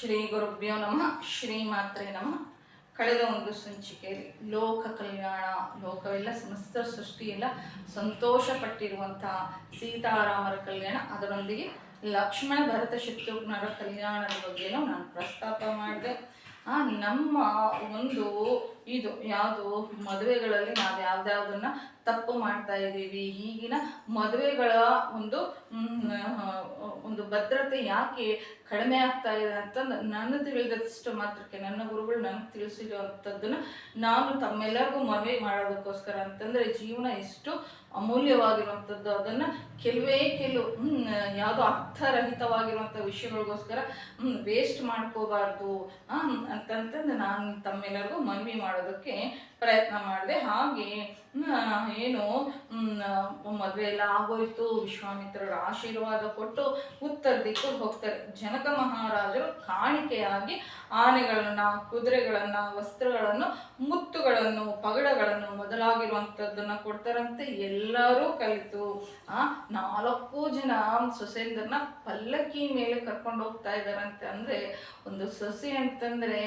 ಶ್ರೀ ಗುರುಭ್ಯೋ ನಮಃ. ಶ್ರೀ ಮಾತ್ರೆ ನಮಃ. ಕಳೆದ ಒಂದು ಸಂಚಿಕೆಯಲ್ಲಿ ಲೋಕ ಕಲ್ಯಾಣ, ಲೋಕವೆಲ್ಲ ಸಮಸ್ತ ಸೃಷ್ಟಿಯೆಲ್ಲ ಸಂತೋಷ ಪಟ್ಟಿರುವಂತಹ ಸೀತಾರಾಮರ ಕಲ್ಯಾಣ, ಅದರೊಂದಿಗೆ ಲಕ್ಷ್ಮಣ ಭರತ ಶತ್ರುಘ್ನರ ಕಲ್ಯಾಣದ ಬಗ್ಗೆನೂ ನಾನು ಪ್ರಸ್ತಾಪ ಮಾಡಿದೆ. ನಮ್ಮ ಒಂದು ಇದು ಯಾವುದು ಮದುವೆಗಳಲ್ಲಿ ನಾವು ಯಾವ್ದಾವುದನ್ನ ತಪ್ಪು ಮಾಡ್ತಾ ಇದ್ದೀವಿ, ಈಗಿನ ಮದುವೆಗಳ ಒಂದು ಭದ್ರತೆ ಯಾಕೆ ಕಡಿಮೆ ಆಗ್ತಾ ಇದೆ ಅಂತಂದು ನನ್ನ ತಿಳಿದಷ್ಟು ಮಾತ್ರಕ್ಕೆ ನನ್ನ ಗುರುಗಳು ನನಗೆ ತಿಳಿಸಿರುವಂಥದ್ದನ್ನು ನಾನು ತಮ್ಮೆಲ್ಲರಿಗೂ ಮನವಿ ಮಾಡೋದಕ್ಕೋಸ್ಕರ ಅಂತಂದರೆ ಜೀವನ ಎಷ್ಟು ಅಮೂಲ್ಯವಾಗಿರುವಂಥದ್ದು, ಅದನ್ನು ಕೆಲವು ಯಾವುದೋ ಅರ್ಥರಹಿತವಾಗಿರುವಂಥ ವಿಷಯಗಳಿಗೋಸ್ಕರ ವೇಸ್ಟ್ ಮಾಡ್ಕೋಬಾರ್ದು ಅಂತಂತಂದು ನಾನು ತಮ್ಮೆಲ್ಲರಿಗೂ ಮನವಿ ಮಾಡೋದಕ್ಕೆ ಪ್ರಯತ್ನ ಮಾಡಿದೆ. ಹಾಗೆ ಏನು ಮದುವೆ ಎಲ್ಲ ಆಗೋಯ್ತು, ವಿಶ್ವಾಮಿತ್ರರ ಆಶೀರ್ವಾದ ಕೊಟ್ಟು ಉತ್ತರ ದಿಕ್ಕಿಗೆ ಹೋಗ್ತಾರೆ. ಜನಕ ಮಹಾರಾಜರು ಕಾಣಿಕೆಯಾಗಿ ಆನೆಗಳನ್ನು, ಕುದುರೆಗಳನ್ನು, ವಸ್ತ್ರಗಳನ್ನು, ಮುತ್ತುಗಳನ್ನು, ಪಗಡಗಳನ್ನು ಮೊದಲಾಗಿರುವಂಥದ್ದನ್ನು ಕೊಡ್ತಾರಂತೆ. ಎಲ್ಲರೂ ಕಲಿತು 4 ಜನ ಸೊಸೆಯರನ್ನ ಪಲ್ಲಕ್ಕಿ ಮೇಲೆ ಕರ್ಕೊಂಡು ಹೋಗ್ತಾ ಇದ್ದಾರಂತೆ. ಅಂದರೆ ಒಂದು ಸೊಸೆ ಅಂತಂದರೆ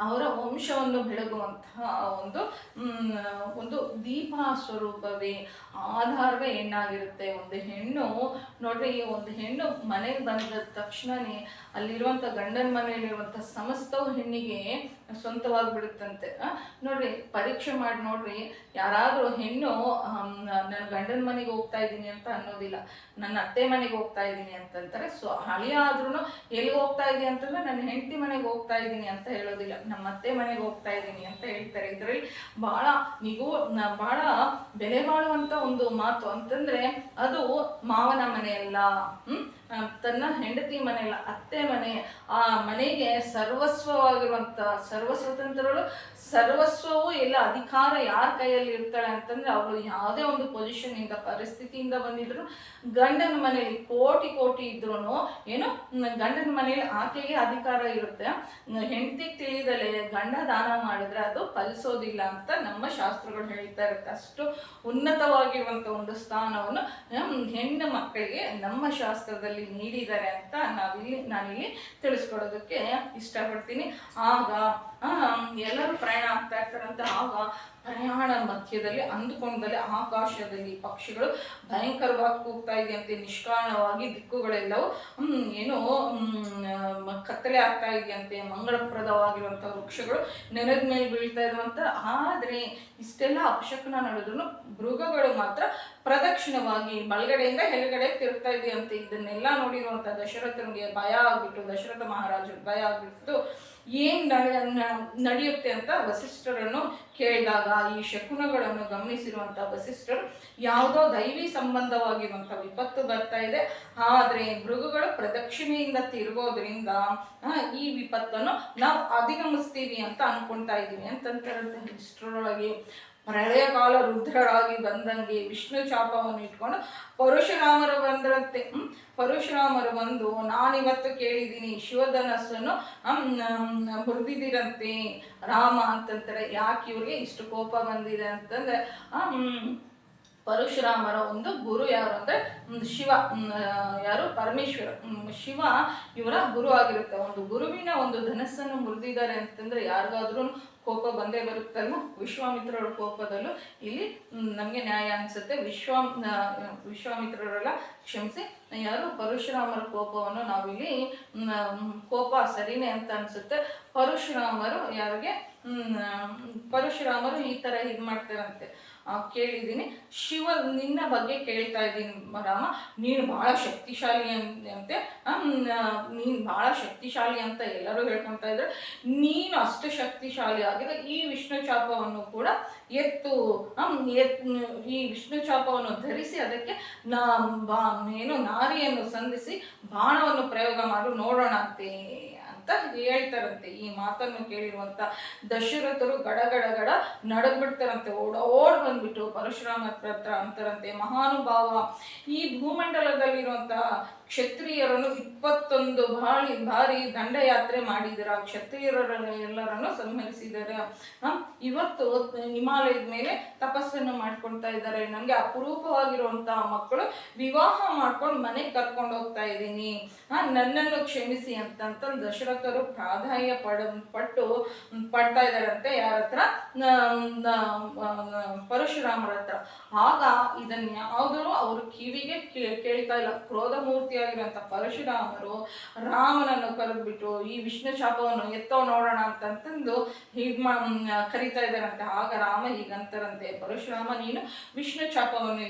ಅವರ ವಂಶವನ್ನು ಬೆಳಗುವಂತಹ ಒಂದು ದೀಪ ಸ್ವರೂಪವೇ, ಆಧಾರವೇ ಹೆಣ್ಣಾಗಿರುತ್ತೆ. ಒಂದು ಹೆಣ್ಣು ನೋಡ್ರಿ, ಒಂದು ಹೆಣ್ಣು ಮನೆಗೆ ಬಂದ ತಕ್ಷಣನೇ ಅಲ್ಲಿರುವಂಥ ಗಂಡನ ಮನೆಯಲ್ಲಿರುವಂಥ ಸಮಸ್ತವು ಹೆಣ್ಣಿಗೆ ಸ್ವಂತವಾಗಿಬಿಡುತ್ತಂತೆ. ನೋಡ್ರಿ, ಪರೀಕ್ಷೆ ಮಾಡಿ ನೋಡ್ರಿ, ಯಾರಾದರೂ ಹೆಣ್ಣು ನನ್ನ ಗಂಡನ ಮನೆಗೆ ಹೋಗ್ತಾ ಇದ್ದೀನಿ ಅಂತ ಅನ್ನೋದಿಲ್ಲ, ನನ್ನ ಅತ್ತೆ ಮನೆಗೆ ಹೋಗ್ತಾ ಇದ್ದೀನಿ ಅಂತಂತಾರೆ. ಸೊ ಹಳಿಯ ಆದ್ರೂ ಎಲ್ಲಿಗೆ ಹೋಗ್ತಾ ಇದ್ದೀನಿ ಅಂತಂದ್ರೆ ನನ್ನ ಹೆಂಡತಿ ಮನೆಗೆ ಹೋಗ್ತಾ ಇದ್ದೀನಿ ಅಂತ ಹೇಳೋದಿಲ್ಲ, ನಮ್ಮ ಅತ್ತೆ ಮನೆಗೆ ಹೋಗ್ತಾ ಇದ್ದೀನಿ ಅಂತ ಹೇಳ್ತಾರೆ. ಇದರಲ್ಲಿ ಬಹಳ ಬೆಲೆ ಬಾಳುವಂತ ಒಂದು ಮಾತು ಅಂತಂದ್ರೆ ಅದು ಮಾವನ ಮನೆಯಲ್ಲ, ತನ್ನ ಹೆಂಡತಿ ಮನೆಯಲ್ಲ, ಅತ್ತೆ ಮನೆ. ಆ ಮನೆಗೆ ಸರ್ವಸ್ವವಾಗಿರುವಂತ ಸ್ವತಂತ್ರಗಳು, ಸರ್ವಸ್ವವು ಎಲ್ಲ ಅಧಿಕಾರ ಯಾರ ಕೈಯಲ್ಲಿ ಇರ್ತಾಳೆ ಅಂತಂದ್ರೆ ಅವಳು ಯಾವುದೇ ಒಂದು ಪೊಸಿಷನ್ ಇಂದ, ಪರಿಸ್ಥಿತಿಯಿಂದ ಬಂದಿದ್ರು, ಗಂಡನ ಮನೆಯಲ್ಲಿ ಕೋಟಿ ಇದ್ರು ಏನು ಗಂಡನ ಮನೆಯಲ್ಲಿ ಆಕೆಗೆ ಅಧಿಕಾರ ಇರುತ್ತೆ. ಹೆಂಡತಿಗೆ ತಿಳಿದಲೆ ಗಂಡ ದಾನ ಮಾಡಿದ್ರೆ ಅದು ಫಲಿಸೋದಿಲ್ಲ ಅಂತ ನಮ್ಮ ಶಾಸ್ತ್ರಗಳು ಹೇಳ್ತಾ ಇರುತ್ತೆ. ಅಷ್ಟು ಉನ್ನತವಾಗಿರುವಂತ ಒಂದು ಸ್ಥಾನವನ್ನು ಹೆಣ್ಣು ಮಕ್ಕಳಿಗೆ ನಮ್ಮ ಶಾಸ್ತ್ರದಲ್ಲಿ ನೀಡಿದ್ದಾರೆ ಅಂತ ನಾನಿಲ್ಲಿ ತಿಳಿಸ್ಕೊಡೋದಕ್ಕೆ ಇಷ್ಟಪಡ್ತೀನಿ. ಆಗ ಎಲ್ಲರೂ ಪ್ರಯಾಣ ಆಗ್ತಾ ಇರ್ತಾರಂತೆ. ಆಗ ಪ್ರಯಾಣ ಮಧ್ಯದಲ್ಲಿ ಅಂದುಕೊಂಡಲ್ಲಿ ಆಕಾಶದಲ್ಲಿ ಪಕ್ಷಿಗಳು ಭಯಂಕರವಾಗಿ ಕೂಗ್ತಾ ಇದೆಯಂತೆ. ನಿಷ್ಕಾರಣವಾಗಿ ದಿಕ್ಕುಗಳೆಲ್ಲವೂ ಏನೋ ಕತ್ತಲೆ ಆಗ್ತಾ ಇದೆಯಂತೆ. ಮಂಗಳಪ್ರದವಾಗಿರುವಂಥ ವೃಕ್ಷಗಳು ನೆಲದ ಮೇಲೆ ಬೀಳ್ತಾ ಇರುವಂತ. ಆದರೆ ಇಷ್ಟೆಲ್ಲ ಅಪಶಕನ ನಡೆದ್ರು ಮೃಗಗಳು ಮಾತ್ರ ಪ್ರದಕ್ಷಿಣವಾಗಿ ಬಲಗಡೆಯಿಂದ ಎಡಗಡೆ ತಿರುಗ್ತಾ ಇದೆಯಂತೆ. ಇದನ್ನೆಲ್ಲ ನೋಡಿರುವಂಥ ದಶರಥನಿಗೆ ಭಯ ಆಗ್ಬಿಟ್ಟು, ದಶರಥ ಮಹಾರಾಜರು ಭಯ ಆಗ್ಬಿಟ್ಟು ಏನ್ ನಡೆಯುತ್ತೆ ಅಂತ ವಸಿಷ್ಠರನ್ನು ಕೇಳಿದಾಗ ಈ ಶಕುನಗಳನ್ನು ಗಮನಿಸಿರುವಂತ ವಸಿಷ್ಠರು ಯಾವುದೋ ದೈವಿ ಸಂಬಂಧವಾಗಿರುವಂತ ವಿಪತ್ತು ಬರ್ತಾ ಇದೆ, ಆದ್ರೆ ಮೃಗಗಳು ಪ್ರದಕ್ಷಿಣೆಯಿಂದ ತಿರುಗೋದ್ರಿಂದ ಈ ವಿಪತ್ತನ್ನು ನಾವು ಅಧಿಗಮಿಸ್ತೀವಿ ಅಂತ ಅನ್ಕೊಂತಾ ಇದೀವಿ ಅಂತಂತಾರಂತೆ. ಇಷ್ಟರೊಳಗೆ ಪ್ರಳಯ ಕಾಲ ರುದ್ರರಾಗಿ ಬಂದಂಗೆ ವಿಷ್ಣು ಚಾಪವನ್ನು ಇಟ್ಕೊಂಡು ಪರಶುರಾಮರು ಬಂದ್ರಂತೆ. ಪರಶುರಾಮರು ಬಂದು ನಾನಿವತ್ತು ಕೇಳಿದ್ದೀನಿ ಶಿವಧನಸ್ಸನ್ನು ಮುರಿದಿರಂತೆ ರಾಮ ಅಂತಂತಾರೆ. ಯಾಕೆ ಇವ್ರಿಗೆ ಇಷ್ಟು ಕೋಪ ಬಂದಿದೆ ಅಂತಂದ್ರೆ ಪರಶುರಾಮರ ಒಂದು ಗುರು ಯಾರು ಅಂದ್ರೆ ಶಿವ, ಯಾರು ಪರಮೇಶ್ವರ, ಶಿವ ಇವರ ಗುರು ಆಗಿರುತ್ತೆ. ಒಂದು ಗುರುವಿನ ಒಂದು ಧನಸ್ಸನ್ನು ಮುರಿದಿದ್ದಾರೆ ಅಂತಂದ್ರೆ ಯಾರಿಗಾದ್ರೂ ಕೋಪ ಬಂದೇ ಬರುತ್ತಲ್ವ. ವಿಶ್ವಾಮಿತ್ರರ ಕೋಪದಲ್ಲೂ ಇಲ್ಲಿ ನಮಗೆ ನ್ಯಾಯ ಅನ್ಸುತ್ತೆ. ವಿಶ್ವಾಮಿತ್ರರೆಲ್ಲ ಕ್ಷಮಿಸಿ, ಯಾರು ಪರಶುರಾಮರ ಕೋಪವನ್ನು ನಾವಿಲ್ಲಿ ಕೋಪ ಸರಿನೇ ಅಂತ ಅನ್ಸುತ್ತೆ. ಪರಶುರಾಮರು ಈ ತರ ಇದು ಮಾಡ್ತಾರಂತೆ. ಕೇಳಿದ್ದೀನಿ, ಶಿವ ನಿನ್ನ ಬಗ್ಗೆ ಕೇಳ್ತಾ ಇದ್ದೀನಿ ರಾಮ, ನೀನು ಬಹಳ ಶಕ್ತಿಶಾಲಿ ಅಂತೆ, ನೀನು ಬಹಳ ಶಕ್ತಿಶಾಲಿ ಅಂತ ಎಲ್ಲರೂ ಹೇಳ್ಕೊತಾ ಇದ್ರೆ ನೀನು ಅಷ್ಟು ಶಕ್ತಿಶಾಲಿ ಆಗಿದೆ. ಈ ವಿಷ್ಣು ಚಾಪವನ್ನು ಕೂಡ ಈ ವಿಷ್ಣು ಚಾಪವನ್ನು ಧರಿಸಿ ಅದಕ್ಕೆ ನಾರಿಯನ್ನು ಸಂಧಿಸಿ ಬಾಣವನ್ನು ಪ್ರಯೋಗ ಮಾಡಿ ನೋಡೋಣ ಅಂತೆ ಅಂತ ಹೇಳ್ತಾರಂತೆ. ಈ ಮಾತನ್ನು ಕೇಳಿರುವಂತ ದಶರಥರು ಗಡ ನಡಗ್ಬಿಡ್ತಾರಂತೆ. ಓಡ್ ಬಂದ್ಬಿಟ್ಟು ಪರಶುರಾಮ ಹತ್ರ ಅಂತಾರಂತೆ, ಮಹಾನುಭಾವ, ಈ ಭೂಮಂಡಲದಲ್ಲಿರುವಂತ ಕ್ಷತ್ರಿಯರನ್ನು 21 ಬಾರಿ ದಂಡಯಾತ್ರೆ ಮಾಡಿದರ, ಕ್ಷತ್ರಿಯರನ್ನು ಎಲ್ಲರನ್ನು ಸಂಹರಿಸಿದರ, ಇವತ್ತು ಹಿಮಾಲಯದ ಮೇಲೆ ತಪಸ್ಸನ್ನು ಮಾಡ್ಕೊಳ್ತಾ ಇದ್ದಾರೆ. ನನಗೆ ಅಪರೂಪವಾಗಿರುವಂತಹ ಮಕ್ಕಳು ವಿವಾಹ ಮಾಡ್ಕೊಂಡು ಮನೆಗೆ ಕರ್ಕೊಂಡು ಹೋಗ್ತಾ ಇದ್ದೀನಿ, ನನ್ನನ್ನು ಕ್ಷಮಿಸಿ ಅಂತಂತ ದಶರಥರು ಪ್ರಾಧಾನ್ಯ ಪಡ್ತಾ ಇದ್ದಾರಂತೆ. ಯಾರ ಹತ್ರ? ಪರಶುರಾಮರ ಹತ್ರ. ಆಗ ಇದನ್ನ ಯಾವುದೂ ಅವರು ಕಿವಿಗೆ ಕೇಳ್ತಾ ಇಲ್ಲ. ಕ್ರೋಧ ಮೂರ್ತಿಯಾಗಿರುವಂತ ಪರಶುರಾಮರು ರಾಮನನ್ನು ಕರೆದ್ಬಿಟ್ಟು ಈ ವಿಷ್ಣು ಶಾಪವನ್ನು ಎತ್ತೋ ನೋಡೋಣ ಅಂತಂದು ಕರೀತಾ ಇದ್ದಾರಂತೆ. ಆಗ ರಾಮ ಹೀಗಂತಾರಂತೆ, ಪರಶುರಾಮ ನೀನು ವಿಷ್ಣು ಶಾಪವನ್ನು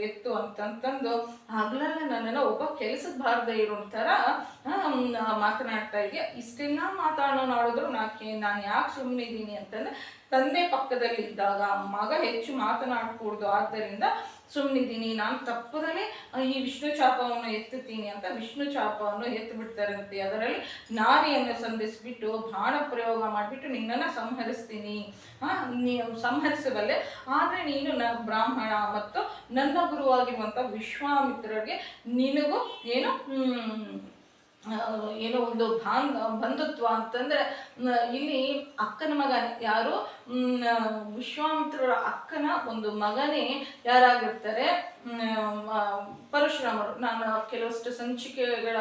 ಎತ್ತು ಅಂತಂತಂದು ಹಗಲೆಲ್ಲ ನನ್ನನ್ನು ಒಬ್ಬ ಕೆಲಸದ ಬಾರದೆ ಇರೋ ಥರ ಮಾತನಾಡ್ತಾ ಇದೆಯಾ. ಇಷ್ಟೆಲ್ಲ ಮಾತಾಡೋನಾಡಿದ್ರು ನಾನು ಯಾಕೆ ಸುಮ್ಮನೆ ಇದ್ದೀನಿ ಅಂತಂದ್ರೆ, ತಂದೆ ಪಕ್ಕದಲ್ಲಿ ಇದ್ದಾಗ ಮಗ ಹೆಚ್ಚು ಮಾತನಾಡಕೂಡ್ದು, ಆದ್ದರಿಂದ ಸುಮ್ಮನಿದ್ದೀನಿ, ನಾನು ತಪ್ಪದಲ್ಲೇ ಈ ವಿಷ್ಣು ಚಾಪವನ್ನು ಎತ್ತುತ್ತೀನಿ ಅಂತ ವಿಷ್ಣು ಚಾಪವನ್ನು ಎತ್ತು ಬಿಡ್ತಾರಂತೆ. ಅದರಲ್ಲಿ ನಾರಿಯನ್ನು ಸಂಧಿಸ್ಬಿಟ್ಟು ಬಾಣ ಪ್ರಯೋಗ ಮಾಡಿಬಿಟ್ಟು ನಿನ್ನನ್ನು ಸಂಹರಿಸ್ತೀನಿ, ಸಂಹರಿಸಬಲ್ಲೆ, ಆದರೆ ನೀನು ಬ್ರಾಹ್ಮಣ ಮತ್ತು ನನ್ನ ಗುರುವಾಗಿರುವಂಥ ವಿಶ್ವಾಮಿತ್ರರಿಗೆ ನಿನಗೂ ಏನೋ ಒಂದು ಬಂಧುತ್ವ ಅಂತಂದ್ರೆ, ಇಲ್ಲಿ ಅಕ್ಕನ ಮಗ ಯಾರು? ವಿಶ್ವಾಮಿತ್ರರ ಅಕ್ಕನ ಒಂದು ಮಗನೇ ಯಾರಾಗಿರ್ತಾರೆ? ಪರಶುರಾಮರು. ನಾನು ಕೆಲವಷ್ಟು ಸಂಚಿಕೆಗಳ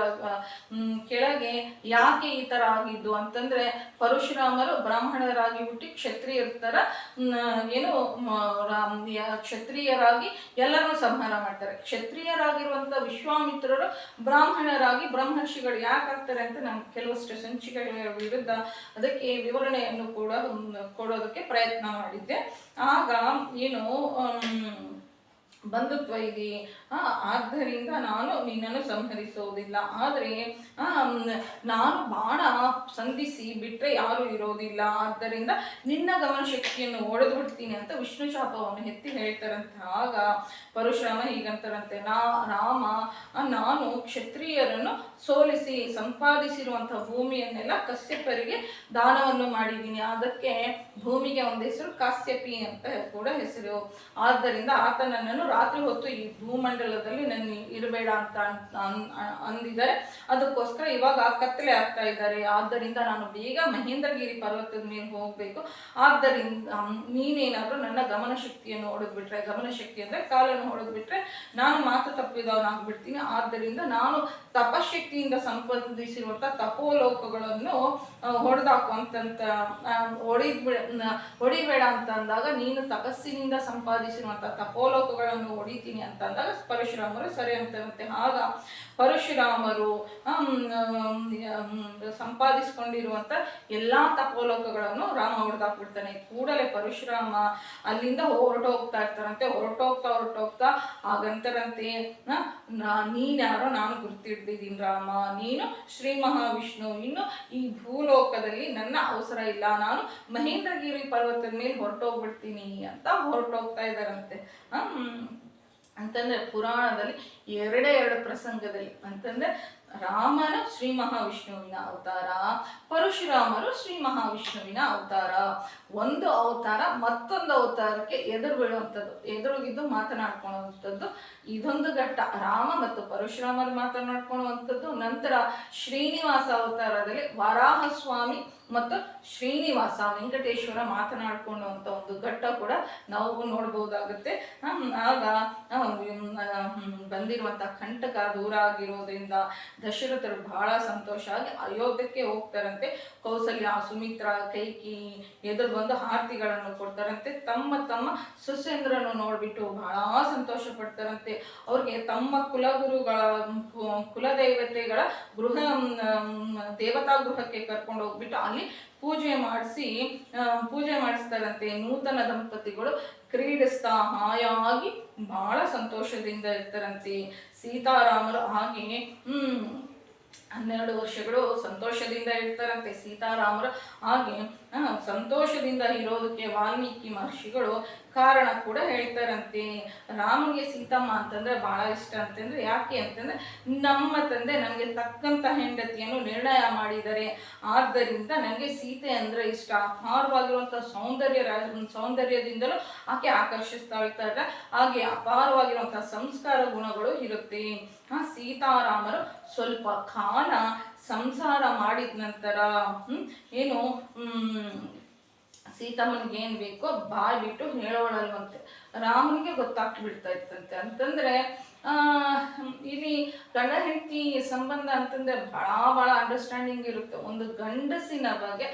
ಕೆಳಗೆ ಯಾಕೆ ಈ ತರ ಆಗಿದ್ದು ಅಂತಂದ್ರೆ, ಪರಶುರಾಮರು ಬ್ರಾಹ್ಮಣರಾಗಿ ಹುಟ್ಟಿ ಕ್ಷತ್ರಿಯರ ಕ್ಷತ್ರಿಯರಾಗಿ ಎಲ್ಲರೂ ಸಂಹಾರ ಮಾಡ್ತಾರೆ. ಕ್ಷತ್ರಿಯರಾಗಿರುವಂತ ವಿಶ್ವಾಮಿತ್ರರು ಬ್ರಾಹ್ಮಣರಾಗಿ ಬ್ರಹ್ಮರ್ಷಿಗಳು ಯಾಕಾಗ್ತಾರೆ ಅಂತ ನಾನು ಕೆಲವಷ್ಟು ಸಂಚಿಕೆಗಳ ವಿರುದ್ಧ ಅದಕ್ಕೆ ವಿವರಣೆಯನ್ನು ಕೂಡ ಕೊಡೋದಕ್ಕೆ ಪ್ರಯತ್ನ ಮಾಡಿದ್ದೆ. ಆಗ ಬಂಧುತ್ವ ಇದೆ, ಆದ್ದರಿಂದ ನಾನು ನಿನ್ನನ್ನು ಸಂಹರಿಸೋದಿಲ್ಲ, ಆದರೆ ನಾನು ಬಾಣ ಸಂಧಿಸಿ ಬಿಟ್ಟರೆ ಯಾರೂ ಇರೋದಿಲ್ಲ, ಆದ್ದರಿಂದ ನಿನ್ನ ಗಮನ ಶಕ್ತಿಯನ್ನು ಒಡೆದು ಬಿಡ್ತೀನಿ ಅಂತ ವಿಷ್ಣು ಶಾಪವನ್ನು ಎತ್ತಿ ಹೇಳ್ತಾರಂತೆ. ಆಗ ಪರಶುರಾಮ ಹೀಗಂತಾರಂತೆ, ರಾಮ ನಾನು ಕ್ಷತ್ರಿಯರನ್ನು ಸೋಲಿಸಿ ಸಂಪಾದಿಸಿರುವಂತಹ ಭೂಮಿಯನ್ನೆಲ್ಲ ಕಶ್ಯಪರಿಗೆ ದಾನವನ್ನು ಮಾಡಿದ್ದೀನಿ, ಅದಕ್ಕೆ ಭೂಮಿಗೆ ಒಂದು ಹೆಸರು ಕಾಶ್ಯಪಿ ಅಂತ ಕೂಡ ಹೆಸರು. ಆದ್ದರಿಂದ ಆತ ನನ್ನನ್ನು ರಾತ್ರಿ ಹೊತ್ತು ಈ ಭೂಮಂಡಲದಲ್ಲಿ ನನ್ನ ಇರಬೇಡ ಅಂತ ಅಂದಿದ್ದಾರೆ. ಅದಕ್ಕೋಸ್ಕರ ಇವಾಗ ಕತ್ತಲೆ ಆಗ್ತಾ ಇದ್ದಾರೆ, ಆದ್ದರಿಂದ ನಾನು ಬೇಗ ಮಹೇಂದ್ರಗಿರಿ ಪರ್ವತದ ಮೇಲೆ ಹೋಗ್ಬೇಕು. ಆದ್ದರಿಂದ ನೀನೇನಾದ್ರೂ ನನ್ನ ಗಮನ ಶಕ್ತಿಯನ್ನು ಹೊಡೆದ್ಬಿಟ್ರೆ, ಗಮನ ಶಕ್ತಿ ಅಂದ್ರೆ ಕಾಲನ್ನು ಹೊಡೆದ್ಬಿಟ್ರೆ ನಾನು ಮಾತು ತಪ್ಪಿದವನಾಗ್ಬಿಡ್ತೀನಿ. ಆದ್ದರಿಂದ ನಾನು ತಪಶಕ್ತಿಯಿಂದ ಸಂಪಾದಿಸಿರುವಂತ ತಪೋಲೋಕಗಳನ್ನು ಹೊಡೆದಾಕು ಅಂತಂತ ಹೊಡಿಬೇಡ ಅಂತ ಅಂದಾಗ, ನೀನು ತಪಸ್ಸಿನಿಂದ ಸಂಪಾದಿಸಿರುವಂತ ತಪೋಲೋಕಗಳನ್ನು ಹೊಡಿತೀನಿ ಅಂತ ಅಂದಾಗ ಪರಶುರಾಮರು ಸರಿ ಅಂತಂತೆ. ಆಗ ಪರಶುರಾಮರು ಸಂಪಾದಿಸಿಕೊಂಡಿರುವಂತ ಎಲ್ಲಾ ತಪೋಲೋಕಗಳನ್ನು ರಾಮ ಹೊಡೆದಾಕ್ಬಿಡ್ತಾನೆ. ಕೂಡಲೇ ಪರಶುರಾಮ ಅಲ್ಲಿಂದ ಹೊರಟೋಗ್ತಾ ಇರ್ತಾರಂತೆ. ಹೊರಟೋಗ್ತಾ ಆಗಂತರಂತೆ, ನೀನ್ಯಾರೋ ನಾನು ಗುರ್ತಿಡ್ದಿದ್ದೀನಿ ರಾಮ, ನೀನು ಶ್ರೀ ಮಹಾವಿಷ್ಣು, ಇನ್ನು ಈ ಭೂಲೋಕದಲ್ಲಿ ನನ್ನ ಅವಸರ ಇಲ್ಲ, ನಾನು ಮಹೇಂದ್ರಗಿರಿ ಪರ್ವತದ ಮೇಲೆ ಹೊರಟೋಗ್ಬಿಡ್ತೀನಿ ಅಂತ ಹೊರಟೋಗ್ತಾ ಇದ್ದಾರಂತೆ. ಅಂತಂದ್ರೆ ಪುರಾಣದಲ್ಲಿ ಎರಡು ಪ್ರಸಂಗದಲ್ಲಿ ಅಂತಂದ್ರೆ ರಾಮನ ಶ್ರೀ ಮಹಾವಿಷ್ಣುವಿನ ಅವತಾರ, ಪರಶುರಾಮರು ಶ್ರೀ ಮಹಾವಿಷ್ಣುವಿನ ಅವತಾರ. ಒಂದು ಅವತಾರ ಮತ್ತೊಂದು ಅವತಾರಕ್ಕೆ ಎದುರು ಬೀಳುವಂಥದ್ದು, ಎದುರುಗಿದ್ದು ಮಾತನಾಡ್ಕೊಳ್ಳುವಂಥದ್ದು ಇದೊಂದು ಘಟ್ಟ. ರಾಮ ಮತ್ತು ಪರಶುರಾಮರು ಮಾತನಾಡ್ಕೊಳ್ಳುವಂಥದ್ದು. ನಂತರ ಶ್ರೀನಿವಾಸ ಅವತಾರದಲ್ಲಿ ವರಾಹ ಸ್ವಾಮಿ ಮತ್ತು ಶ್ರೀನಿವಾಸ ವೆಂಕಟೇಶ್ವರ ಮಾತನಾಡ್ಕೊಳ್ಳುವಂಥ ಒಂದು ಘಟ್ಟ ಕೂಡ ನಾವು ನೋಡ್ಬೋದಾಗುತ್ತೆ. ಆಗ ಬಂದಿರುವಂಥ ಕಂಟಕ ದೂರ ಆಗಿರೋದ್ರಿಂದ ದಶರಥರು ಬಹಳ ಸಂತೋಷ ಆಗಿ ಅಯೋಧ್ಯಕ್ಕೆ ಹೋಗ್ತಾರಂತೆ. ಕೌಸಲ್ಯ, ಸುಮಿತ್ರ, ಕೈಕಿ ಎದುರು ಬಂದು ಆರತಿಗಳನ್ನು ಕೊಡ್ತಾರಂತೆ. ತಮ್ಮ ಸುಸೇಂದ್ರನ್ನು ನೋಡ್ಬಿಟ್ಟು ಬಹಳ ಸಂತೋಷ ಪಡ್ತಾರಂತೆ. ಅವ್ರಿಗೆ ತಮ್ಮ ಕುಲದೇವತೆಗಳ ದೇವತಾ ಗೃಹಕ್ಕೆ ಕರ್ಕೊಂಡು ಹೋಗ್ಬಿಟ್ಟು ಅಲ್ಲಿ ಪೂಜೆ ಮಾಡಿಸ್ತಾರಂತೆ. ನೂತನ ದಂಪತಿಗಳು ಕ್ರೀಡಿಸ್ತಾ ಹಾಯಾಗಿ ಬಹಳ ಸಂತೋಷದಿಂದ ಇರ್ತಾರಂತೆ. ಸೀತಾರಾಮರು ಹಾಗೆ 12 ವರ್ಷಗಳು ಸಂತೋಷದಿಂದ ಇರ್ತಾರಂತೆ. ಸೀತಾರಾಮರು ಹಾಗೆ ಸಂತೋಷದಿಂದ ಇರೋದಕ್ಕೆ ವಾಲ್ಮೀಕಿ ಮಹರ್ಷಿಗಳು ಕಾರಣ ಕೂಡ ಹೇಳ್ತಾರಂತೆ. ರಾಮನಿಗೆ ಸೀತಮ್ಮ ಅಂತಂದ್ರೆ ಬಹಳ ಇಷ್ಟ ಅಂತಂದ್ರೆ ಯಾಕೆ ಅಂತಂದ್ರೆ, ನಮ್ಮ ತಂದೆ ನನಗೆ ತಕ್ಕಂತ ಹೆಂಡತಿಯನ್ನು ನಿರ್ಣಯ ಮಾಡಿದ್ದಾರೆ, ಆದ್ದರಿಂದ ನನಗೆ ಸೀತೆ ಅಂದ್ರೆ ಇಷ್ಟ. ಅಪಾರವಾಗಿರುವಂತಹ ಸೌಂದರ್ಯದಿಂದಲೂ ಆಕೆ ಆಕರ್ಷಿಸ್ತಾ ಇರ್ತಾರೆ. ಹಾಗೆ ಅಪಾರವಾಗಿರುವಂತಹ ಸಂಸ್ಕಾರ ಗುಣಗಳು ಇರುತ್ತೆ. ಸೀತಾರಾಮರು ಸ್ವಲ್ಪ ಕಾಲ ಸಂಸಾರ ಮಾಡಿದ ನಂತರ ಸೀತಮ್ಮನಿಗೆ ಏನು ಬೇಕೋ ಬಾಯ್ ಬಿಟ್ಟು ಹೇಳೋಳಲ್ವಂತೆ. ರಾಮನಿಗೆ ಗೊತ್ತಾಗ್ಬಿಡ್ತಾ ಇತ್ತಂತೆ. ಅಂತಂದ್ರೆ ಇಲ್ಲಿ ಗಂಡ ಹೆಂಡತಿ ಸಂಬಂಧ ಅಂತಂದ್ರೆ ಬಹಳ ಅಂಡರ್ಸ್ಟ್ಯಾಂಡಿಂಗ್ ಇರುತ್ತೆ. ಒಂದು ಗಂಡಸಿನ ಬಗ್ಗೆ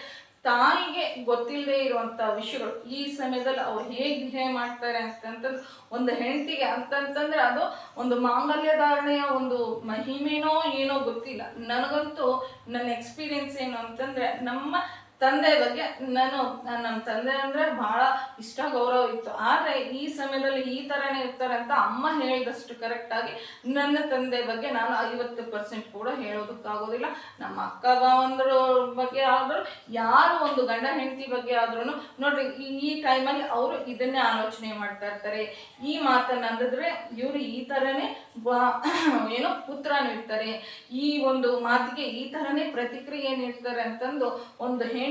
ತಾಯಿಗೆ ಗೊತ್ತಿಲ್ಲದೆ ಇರುವಂತ ವಿಷಯಗಳು ಈ ಸಮಯದಲ್ಲಿ ಅವ್ರು ಹೇಗೆ ಬಿಹೇವ್ ಮಾಡ್ತಾರೆ ಅಂತಂತಂದ್ರೆ, ಒಂದು ಹೆಂಡತಿಗೆ ಅಂತಂತಂದ್ರೆ ಅದು ಒಂದು ಮಾಂಗಲ್ಯ ಧಾರಣೆಯ ಒಂದು ಮಹಿಮೆನೋ ಏನೋ ಗೊತ್ತಿಲ್ಲ. ನನಗಂತೂ ನನ್ನ ಎಕ್ಸ್ಪೀರಿಯನ್ಸ್ ಏನು ಅಂತಂದ್ರೆ, ನಮ್ಮ ತಂದೆ ಬಗ್ಗೆ ನಮ್ಮ ತಂದೆ ಅಂದ್ರೆ ಬಹಳ ಇಷ್ಟ, ಗೌರವ ಇತ್ತು. ಆದ್ರೆ ಈ ಸಮಯದಲ್ಲಿ ಈ ತರನೇ ಇರ್ತಾರೆ ಅಂತ ಅಮ್ಮ ಹೇಳಿದಷ್ಟು ಕರೆಕ್ಟ್ ಆಗಿ ನನ್ನ ತಂದೆ ಬಗ್ಗೆ ನಾನು 50% ಕೂಡ ಹೇಳೋದಕ್ಕಾಗೋದಿಲ್ಲ. ನಮ್ಮ ಅಕ್ಕ ಭಾವಂದ್ರ ಬಗ್ಗೆ ಆದ್ರೂ, ಯಾರು ಒಂದು ಗಂಡ ಹೆಂಡತಿ ಬಗ್ಗೆ ಆದ್ರೂ ನೋಡ್ರಿ, ಈ ಟೈಮಲ್ಲಿ ಅವರು ಇದನ್ನೇ ಆಲೋಚನೆ ಮಾಡ್ತಾ ಇರ್ತಾರೆ. ಈ ಮಾತನ್ನ ಅಂದಿದ್ರೆ ಇವರು ಈ ತರನೇ ಏನೋ ಉತ್ತರ ನೀಡ್ತಾರೆ, ಈ ಒಂದು ಮಾತಿಗೆ ಈ ತರನೇ ಪ್ರತಿಕ್ರಿಯೆ ನೀಡ್ತಾರೆ ಅಂತಂದು ಒಂದು ಹೆಣ್ಣು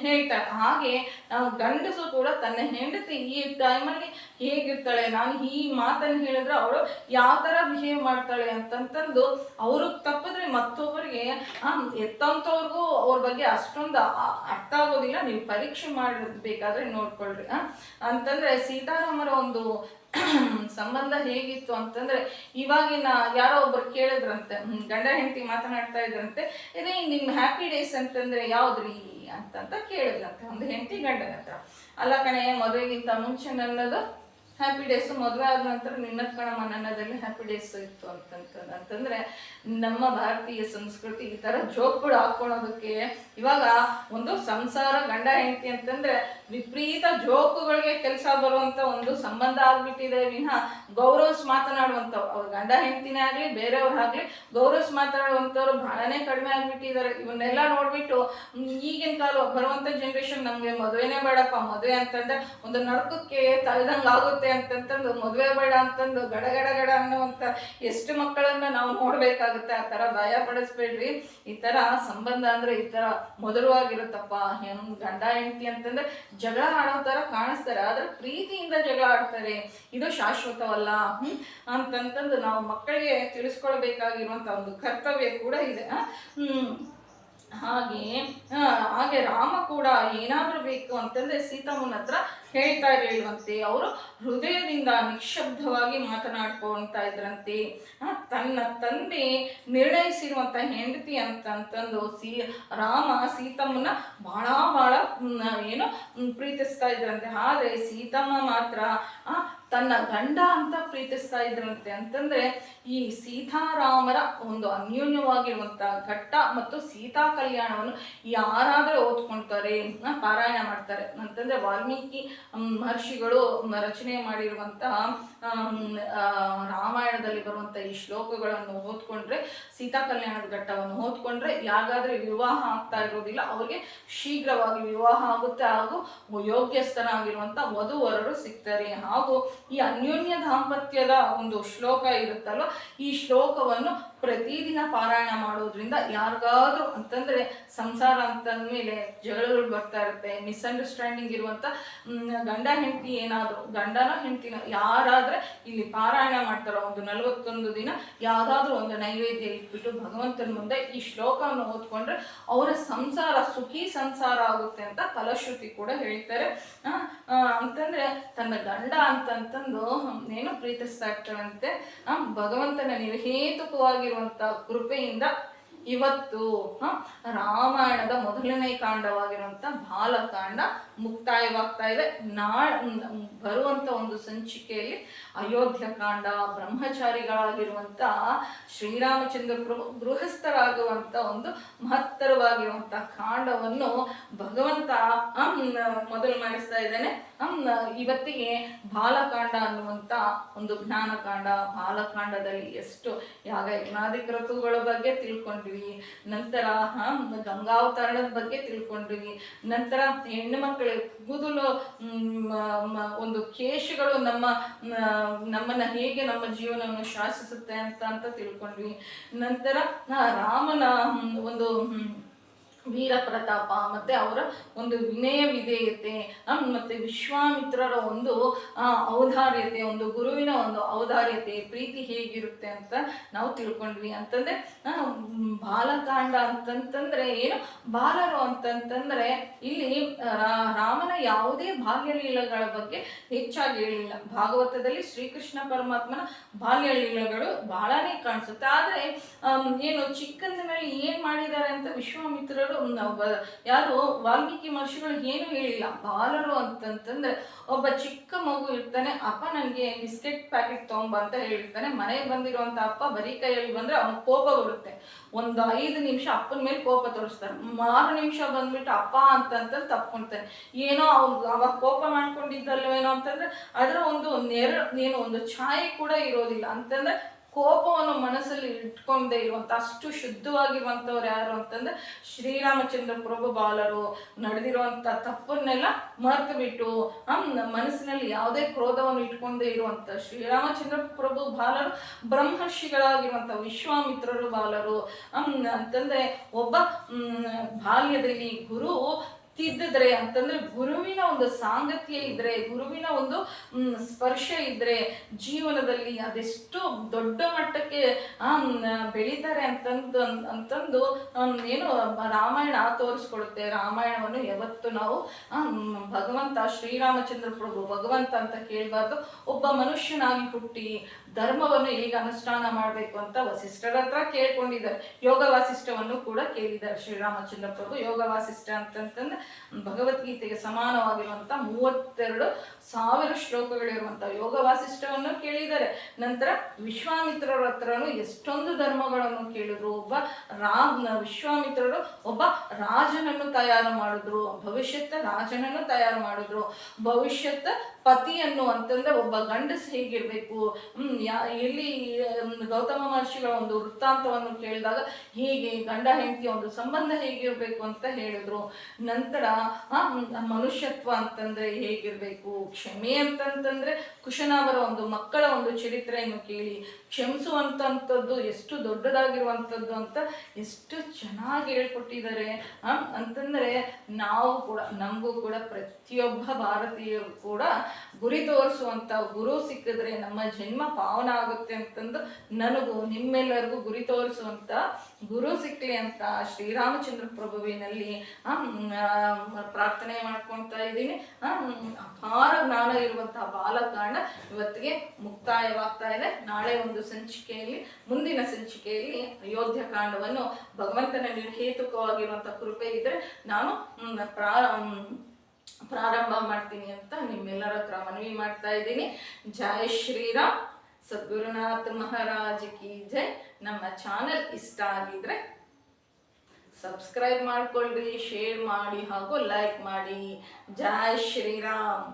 ಹೇಳ್ತಾಳೆ. ಹಾಗೆ ಗಂಡಸು ಕೂಡ ತನ್ನ ಹೆಂಡತಿ ಈ ಟೈಮಲ್ಲಿ ಹೇಗಿರ್ತಾಳೆ, ನಾನು ಈ ಮಾತನ್ನು ಹೇಳಿದ್ರೆ ಅವಳು ಯಾವ ತರ ಬಿಹೇವ್ ಮಾಡ್ತಾಳೆ ಅಂತಂತಂದು ಅವರು ತಪ್ಪಿದ್ರೆ ಮತ್ತೊಬ್ಬರಿಗೆ ಎತ್ತಂತವ್ರಿಗೂ ಅವ್ರ ಬಗ್ಗೆ ಅಷ್ಟೊಂದು ಅರ್ಥ ಆಗೋದಿಲ್ಲ. ನೀವು ಪರೀಕ್ಷೆ ಮಾಡಬೇಕಾದ್ರೆ ನೋಡ್ಕೊಳ್ರಿ. ಅಂತಂದ್ರೆ ಸೀತಾರಾಮರ ಒಂದು ಸಂಬಂಧ ಹೇಗಿತ್ತು ಅಂತಂದ್ರೆ, ಇವಾಗಿನ ಯಾರೋ ಒಬ್ರು ಕೇಳಿದ್ರಂತೆ, ಗಂಡ ಹೆಂಡತಿ ಮಾತನಾಡ್ತಾ ಇದ್ರಂತೆ, ಇದೇ ನಿಮ್ ಹ್ಯಾಪಿ ಡೇಸ್ ಅಂತಂದ್ರೆ ಯಾವ್ದ್ರಿ ಅಂತ ಕೇಳಿದ್ರಂತೆ ಒಂದು ಹೆಂಡತಿ ಗಂಡನ ಹತ್ರ. ಅಲ್ಲ ಕಣೆ, ಮದುವೆಗಿಂತ ಮುಂಚೆ ನನ್ನದು ಹ್ಯಾಪಿ ಡೇಸ್, ಮದುವೆ ಆದ ನಂತರ ನಿನ್ನತ್ ಕಣಮ್ಮ ನನ್ನದಲ್ಲಿ ಹ್ಯಾಪಿ ಡೇಸ್ ಇತ್ತು ಅಂತಂದ್ರೆ, ನಮ್ಮ ಭಾರತೀಯ ಸಂಸ್ಕೃತಿ ಈ ತರ ಜೋಕ್ಗಳು ಹಾಕೊಳ್ಳೋದಕ್ಕೆ, ಇವಾಗ ಒಂದು ಸಂಸಾರ ಗಂಡ ಹೆಂಡತಿ ಅಂತಂದ್ರೆ ವಿಪರೀತ ಜೋಕುಗಳಿಗೆ ಕೆಲಸ ಬರುವಂತ ಒಂದು ಸಂಬಂಧ ಆಗ್ಬಿಟ್ಟಿದೆ ವಿನ ಗೌರವಿಸ್ ಮಾತನಾಡುವಂಥವ್ರು, ಅವ್ರ ಗಂಡ ಹೆಂಡತಿನೇ ಆಗ್ಲಿ ಬೇರೆಯವ್ರಾಗ್ಲಿ ಗೌರವಿಸ್ ಮಾತನಾಡುವಂಥವ್ರು ಬಹಳನೇ ಕಡಿಮೆ ಆಗ್ಬಿಟ್ಟಿದ್ದಾರೆ. ಇವನ್ನೆಲ್ಲ ನೋಡ್ಬಿಟ್ಟು ಈಗಿನ ಕಾಲ ಬರುವಂತ ಜನರೇಷನ್ ನಮ್ಗೆ ಮದುವೆನೇ ಬೇಡಪ್ಪ, ಮದುವೆ ಅಂತಂದ್ರೆ ಒಂದು ನರಕಕ್ಕೆ ತಳ್ದಂಗ ಆಗುತ್ತೆ ಅಂತಂತಂದು ಮದುವೆ ಬೇಡ ಅಂತಂದು ಗಡ ಅನ್ನುವಂತ ಎಷ್ಟು ಮಕ್ಕಳನ್ನ ನಾವು ನೋಡ್ಬೇಕಾಗುತ್ತೆ. ಆ ತರ ಭಯ ಪಡಿಸ್ಬೇಡ್ರಿ. ಈ ತರ ಸಂಬಂಧ ಅಂದ್ರೆ ಈ ತರ ಮಧುರವಾಗಿರುತ್ತಪ್ಪ. ಗಂಡ ಹೆಂಡತಿ ಅಂತಂದ್ರೆ ಜಗಳ ಆಡೋ ತರ ಕಾಣಿಸ್ತಾರೆ, ಆದ್ರೆ ಪ್ರೀತಿಯಿಂದ ಜಗಳ ಆಡ್ತಾರೆ, ಇದು ಶಾಶ್ವತವಲ್ಲ ಅಂತಂತಂದು ನಾವು ಮಕ್ಕಳಿಗೆ ತಿಳಿಸ್ಕೊಳ್ಬೇಕಾಗಿರುವಂತ ಒಂದು ಕರ್ತವ್ಯ ಕೂಡ ಇದೆ. ಹಾಗೆ ರಾಮ ಕೂಡ ಏನಾದ್ರೂ ಬೇಕು ಅಂತಂದ್ರೆ ಸೀತಮ್ಮನ ಹತ್ರ ಹೇಳ್ತಾ ಇರುವಂತೆ. ಅವರು ಹೃದಯದಿಂದ ನಿಶ್ಶಬ್ದವಾಗಿ ಮಾತನಾಡ್ಕೊಂತ ಇದ್ರಂತೆ. ತನ್ನ ತಂದೆ ನಿರ್ಣಯಿಸಿರುವಂತ ಹೆಂಡತಿ ಅಂತಂದು ರಾಮ ಸೀತಮ್ಮನ ಬಹಳ ಏನೋ ಪ್ರೀತಿಸ್ತಾ ಇದ್ರಂತೆ. ಆದ್ರೆ ಸೀತಮ್ಮ ಮಾತ್ರ ತನ್ನ ಗಂಡ ಅಂತ ಪ್ರೀತಿಸ್ತಾ ಇದ್ರಂತೆ. ಅಂತಂದ್ರೆ ಈ ಸೀತಾರಾಮರ ಒಂದು ಅನ್ಯೋನ್ಯವಾಗಿರುವಂತ ಘಟ್ಟ ಮತ್ತು ಸೀತಾ ಕಲ್ಯಾಣವನ್ನು ಯಾರಾದ್ರೂ ಓದ್ಕೊಳ್ತಾರೆ, ಪಾರಾಯಣ ಮಾಡ್ತಾರೆ ಅಂತಂದ್ರೆ, ವಾಲ್ಮೀಕಿ ಮಹರ್ಷಿಗಳು ರಚನೆ ಮಾಡಿರುವಂತಹ ರಾಮಾಯಣದಲ್ಲಿ ಬರುವಂತ ಈ ಶ್ಲೋಕಗಳನ್ನು ಓದ್ಕೊಂಡ್ರೆ, ಸೀತಾ ಕಲ್ಯಾಣದ ಘಟ್ಟವನ್ನು ಓದ್ಕೊಂಡ್ರೆ ಯಾಗಾದ್ರೆ ವಿವಾಹ ಆಗ್ತಾ ಇರೋದಿಲ್ಲ ಅವ್ರಿಗೆ ಶೀಘ್ರವಾಗಿ ವಿವಾಹ ಆಗುತ್ತೆ, ಹಾಗೂ ಯೋಗ್ಯಸ್ಥನಾಗಿರುವಂತ ವಧುವರರು ಸಿಗ್ತಾರೆ. ಹಾಗೂ ಈ ಅನ್ಯೋನ್ಯ ದಾಂಪತ್ಯದ ಒಂದು ಶ್ಲೋಕ ಇರುತ್ತಲ್ವ, ಈ ಶ್ಲೋಕವನ್ನು ಪ್ರತಿದಿನ ಪಾರಾಯಣ ಮಾಡೋದ್ರಿಂದ ಯಾರಿಗಾದ್ರೂ ಅಂತಂದ್ರೆ ಸಂಸಾರ ಅಂತಂದ್ಮೇಲೆ ಜಗಳಗಳು ಬರ್ತಾ ಇರುತ್ತೆ, ಮಿಸ್ಅಂಡರ್ಸ್ಟ್ಯಾಂಡಿಂಗ್ ಇರುವಂತ ಗಂಡ ಹೆಂಡತಿ ಏನಾದ್ರು, ಗಂಡನೋ ಹೆಂಡತಿನೋ ಯಾರಾದ್ರೆ ಇಲ್ಲಿ ಪಾರಾಯಣ ಮಾಡ್ತಾರೋ ಒಂದು 41 ದಿನ ಯಾವ್ದಾದ್ರು ಒಂದು ನೈವೇದ್ಯ ಇಟ್ಬಿಟ್ಟು ಭಗವಂತನ ಮುಂದೆ ಈ ಶ್ಲೋಕವನ್ನು ಓದ್ಕೊಂಡ್ರೆ ಅವರ ಸಂಸಾರ ಸುಖಿ ಸಂಸಾರ ಆಗುತ್ತೆ ಅಂತ ಫಲಶ್ರುತಿ ಕೂಡ ಹೇಳ್ತಾರೆ. ಅಂತಂದ್ರೆ ತನ್ನ ಗಂಡ ಅಂತಂತಂದು ಏನು ಪ್ರೀತಿಸ್ತಾ ಇರ್ತಾರಂತೆ. ಭಗವಂತನ ನಿರ್ಹೇತುಕವಾಗಿರುವಂತ ಕೃಪೆಯಿಂದ ಇವತ್ತು ರಾಮಾಯಣದ ಮೊದಲನೇ ಕಾಂಡವಾಗಿರುವಂತ ಬಾಲಕಾಂಡ ಮುಕ್ತಾಯವಾಗ್ತಾ ಇದೆ. ಬರುವಂತ ಒಂದು ಸಂಚಿಕೆಯಲ್ಲಿ ಅಯೋಧ್ಯ ಕಾಂಡ, ಬ್ರಹ್ಮಚಾರಿಗಳಾಗಿರುವಂತ ಶ್ರೀರಾಮಚಂದ್ರ ಪ್ರಭು ಗೃಹಸ್ಥರಾಗುವಂತ ಒಂದು ಮಹತ್ತರವಾಗಿರುವಂತ ಕಾಂಡವನ್ನು ಭಗವಂತ ಮೊದಲು ಮಾಡಿಸ್ತಾ ಇದ್ದಾನೆ. ಇವತ್ತಿಗೆ ಬಾಲಕಾಂಡ ಅನ್ನುವಂತ ಒಂದು ಜ್ಞಾನಕಾಂಡ, ಬಾಲಕಾಂಡದಲ್ಲಿ ಎಷ್ಟು ಯಾಗ ಯಜ್ಞಾದಿ ಕ್ರತುಗಳ ಬಗ್ಗೆ ತಿಳ್ಕೊಂಡ್ವಿ, ನಂತರ ಗಂಗಾವತರಣದ ಬಗ್ಗೆ ತಿಳ್ಕೊಂಡ್ವಿ, ನಂತರ ಹೆಣ್ಣು ಮಕ್ಕಳ ಕೂದಲು ಒಂದು ಕೇಶಗಳು ನಮ್ಮನ್ನ ಹೇಗೆ ನಮ್ಮ ಜೀವನವನ್ನು ಶಾಸಿಸುತ್ತೆ ಅಂತ ತಿಳ್ಕೊಂಡ್ವಿ. ನಂತರ ರಾಮನ ಒಂದು ವೀರ ಪ್ರತಾಪ ಮತ್ತು ಅವರ ಒಂದು ವಿನಯ ವಿಧೇಯತೆ ಮತ್ತು ವಿಶ್ವಾಮಿತ್ರರ ಒಂದು ಔದಾರ್ಯತೆ, ಒಂದು ಗುರುವಿನ ಒಂದು ಔದಾರ್ಯತೆ, ಪ್ರೀತಿ ಹೇಗಿರುತ್ತೆ ಅಂತ ನಾವು ತಿಳ್ಕೊಂಡ್ವಿ. ಅಂತಂದರೆ ಬಾಲಕಾಂಡ ಅಂತಂತಂದರೆ ಏನು, ಬಾಲರು ಅಂತಂತಂದರೆ ಇಲ್ಲಿ ರಾಮನ ಯಾವುದೇ ಬಾಲ್ಯ ಲೀಲೆಗಳ ಬಗ್ಗೆ ಹೆಚ್ಚಾಗಿ ಹೇಳಿಲ್ಲ. ಭಾಗವತದಲ್ಲಿ ಶ್ರೀಕೃಷ್ಣ ಪರಮಾತ್ಮನ ಬಾಲ್ಯ ಲೀಲೆಗಳು ಬಹಳನೇ ಕಾಣಿಸುತ್ತೆ. ಆದರೆ ಏನು ಚಿಕ್ಕಂದಿನಲ್ಲಿ ಏನು ಮಾಡಿದ್ದಾರೆ ಅಂತ ವಿಶ್ವಾಮಿತ್ರರು ಯಾರು ವಾಲ್ಮೀಕಿ ಮಹರ್ಷಿಗಳು ಏನು ಹೇಳಿಲ್ಲ. ಬಾಲರು ಅಂತಂತಂದ್ರೆ ಒಬ್ಬ ಚಿಕ್ಕ ಮಗು ಇರ್ತಾನೆ, ಅಪ್ಪ ನನಗೆ ಬಿಸ್ಕೆಟ್ ಪ್ಯಾಕೆಟ್ ತಗೊಂಬ ಅಂತ ಹೇಳಿರ್ತಾನೆ. ಮನೆಗೆ ಬಂದಿರುವಂತ ಅಪ್ಪ ಬರೀ ಕೈಯಲ್ಲಿ ಬಂದ್ರೆ ಅವನ ಕೋಪ ಬರುತ್ತೆ. ಒಂದು 5 ನಿಮಿಷ ಅಪ್ಪನ ಮೇಲೆ ಕೋಪ ತೋರಿಸ್ತಾರೆ. 6 ನಿಮಿಷ ಬಂದ್ಬಿಟ್ಟು ಅಪ್ಪ ಅಂತಂತ ತಪ್ಕೊಂತಾನೆ. ಏನೋ ಅವಾಗ ಕೋಪ ಮಾಡ್ಕೊಂಡಿದ್ದಲ್ವೇನೋ ಅಂತಂದ್ರೆ ಅದರ ಒಂದು ಏನು ಒಂದು ಛಾಯೆ ಕೂಡ ಇರೋದಿಲ್ಲ. ಅಂತಂದ್ರೆ ಕೋಪವನ್ನು ಮನಸ್ಸಲ್ಲಿ ಇಟ್ಕೊಂಡೇ ಇರುವಂಥ ಅಷ್ಟು ಶುದ್ಧವಾಗಿರುವಂಥವ್ರು ಯಾರು ಅಂತಂದ್ರೆ ಶ್ರೀರಾಮಚಂದ್ರ ಪ್ರಭು ಬಾಲರು. ನಡೆದಿರುವಂಥ ತಪ್ಪನ್ನೆಲ್ಲ ಮರೆತು ಬಿಟ್ಟು ಮನಸ್ಸಿನಲ್ಲಿ ಯಾವುದೇ ಕ್ರೋಧವನ್ನು ಇಟ್ಕೊಂಡೇ ಇರುವಂಥ ಶ್ರೀರಾಮಚಂದ್ರ ಪ್ರಭು ಬಾಲರು. ಬ್ರಹ್ಮರ್ಷಿಗಳಾಗಿರುವಂಥ ವಿಶ್ವಾಮಿತ್ರರು ಬಾಲರು. ಅಂತಂದ್ರೆ ಒಬ್ಬ ಬಾಲ್ಯದಲ್ಲಿ ಗುರು ತಿದ್ದಿದ್ರೆ ಅಂತಂದ್ರೆ ಗುರುವಿನ ಒಂದು ಸಾಂಗತ್ಯ ಇದ್ರೆ, ಗುರುವಿನ ಒಂದು ಸ್ಪರ್ಶ ಇದ್ರೆ ಜೀವನದಲ್ಲಿ ಅದೆಷ್ಟು ದೊಡ್ಡ ಮಟ್ಟಕ್ಕೆ ಬೆಳೀತಾರೆ ಅಂತಂದು ಏನು ರಾಮಾಯಣ ತೋರಿಸ್ಕೊಡುತ್ತೆ. ರಾಮಾಯಣವನ್ನು ಯಾವತ್ತು ನಾವು ಭಗವಂತ ಶ್ರೀರಾಮಚಂದ್ರ ಪ್ರಭು ಭಗವಂತ ಅಂತ ಕೇಳಬಾರ್ದು. ಒಬ್ಬ ಮನುಷ್ಯನಾಗಿ ಹುಟ್ಟಿ ಧರ್ಮವನ್ನು ಹೇಗೆ ಅನುಷ್ಠಾನ ಮಾಡಬೇಕು ಅಂತ ವಸಿಷ್ಠರ ಹತ್ರ ಕೇಳ್ಕೊಂಡಿದ್ದಾರೆ. ಯೋಗ ವಾಸಿಷ್ಠವನ್ನು ಕೂಡ ಕೇಳಿದ್ದಾರೆ ಶ್ರೀರಾಮಚಂದ್ರ ಪ್ರಭು. ಯೋಗ ವಾಸಿಷ್ಠ ಅಂತಂತಂದ್ರೆ ಭಗವದ್ಗೀತೆಗೆ ಸಮಾನವಾಗಿರುವಂಥ 32,000 ಶ್ಲೋಕಗಳಿರುವಂಥ ಯೋಗ ವಾಸಿಷ್ಠವನ್ನು ಕೇಳಿದ್ದಾರೆ. ನಂತರ ವಿಶ್ವಾಮಿತ್ರರ ಹತ್ರನು ಎಷ್ಟೊಂದು ಧರ್ಮಗಳನ್ನು ಕೇಳಿದ್ರು. ವಿಶ್ವಾಮಿತ್ರರು ಒಬ್ಬ ರಾಜನನ್ನು ತಯಾರು ಮಾಡಿದ್ರು, ಭವಿಷ್ಯದ ರಾಜನನ್ನು ತಯಾರು ಮಾಡಿದ್ರು. ಭವಿಷ್ಯದ ಪತಿಯನ್ನು ಅಂತಂದ್ರೆ ಒಬ್ಬ ಗಂಡಸ್ ಹೇಗಿರ್ಬೇಕು, ಎಲ್ಲಿ ಗೌತಮ ಮಹರ್ಷಿಗಳ ಒಂದು ವೃತ್ತಾಂತವನ್ನು ಕೇಳಿದಾಗ ಹೀಗೆ ಗಂಡ ಹೆಂಡತಿ ಒಂದು ಸಂಬಂಧ ಹೇಗಿರ್ಬೇಕು ಅಂತ ಹೇಳಿದ್ರು. ನಂತರ ಮನುಷ್ಯತ್ವ ಅಂತಂದ್ರೆ ಹೇಗಿರ್ಬೇಕು, ಕ್ಷಮೆ ಅಂತಂತಂದ್ರೆ ಕುಶನಾವರ ಒಂದು ಮಕ್ಕಳ ಒಂದು ಚರಿತ್ರೆಯನ್ನು ಕೇಳಿ ಕ್ಷಮಿಸುವಂಥದ್ದು ಎಷ್ಟು ದೊಡ್ಡದಾಗಿರುವಂಥದ್ದು ಅಂತ ಎಷ್ಟು ಚೆನ್ನಾಗಿ ಹೇಳ್ಕೊಟ್ಟಿದ್ದಾರೆ. ಅಂತಂದ್ರೆ ನಾವು ಕೂಡ ನಮಗೂ ಕೂಡ ಪ್ರತಿಯೊಬ್ಬ ಭಾರತೀಯರು ಕೂಡ ಗುರಿ ತೋರಿಸುವಂಥ ಗುರು ಸಿಕ್ಕಿದ್ರೆ ನಮ್ಮ ಜನ್ಮ ಪಾವನ ಆಗುತ್ತೆ ಅಂತಂದು ನನಗೂ ನಿಮ್ಮೆಲ್ಲರಿಗೂ ಗುರಿ ತೋರಿಸುವಂಥ ಗುರು ಸಿಕ್ಕಲಿ ಅಂತ ಶ್ರೀರಾಮಚಂದ್ರ ಪ್ರಭುವಿನಲ್ಲಿ ಪ್ರಾರ್ಥನೆ ಮಾಡ್ಕೊಳ್ತಾ ಇದ್ದೀನಿ. ಅಪಾರ ಜ್ಞಾನ ಇರುವಂತಹ ಬಾಲಕಾಂಡ ಇವತ್ತಿಗೆ ಮುಕ್ತಾಯವಾಗ್ತಾ ಇದೆ. ನಾಳೆ ಒಂದು ಸಂಚಿಕೆಯಲ್ಲಿ, ಮುಂದಿನ ಸಂಚಿಕೆಯಲ್ಲಿ ಅಯೋಧ್ಯ ಕಾಂಡವನ್ನು ಭಗವಂತನ ನಿರ್ಹೇತುಕವಾಗಿರುವಂತಹ ಕೃಪೆ ಇದ್ರೆ ನಾನು ಪ್ರಾರಂಭ ಮಾಡ್ತೀನಿ ಅಂತ ನಿಮ್ಮೆಲ್ಲರ ಹತ್ರ ಮನವಿ ಮಾಡ್ತಾ ಇದ್ದೀನಿ. ಜೈ ಶ್ರೀರಾಮ್. ಸದ್ಗುರುನಾಥ ಮಹಾರಾಜ್ ಕಿ ಜೈ. ನಮ್ಮ ಚಾನೆಲ್ ಇಷ್ಟ ಆಗಿದ್ರೆ ಸಬ್ಸ್ಕ್ರೈಬ್ ಮಾಡ್ಕೊಳ್ರಿ, ಶೇರ್ ಮಾಡಿ ಹಾಗೂ ಲೈಕ್ ಮಾಡಿ. ಜೈ ಶ್ರೀರಾಮ್.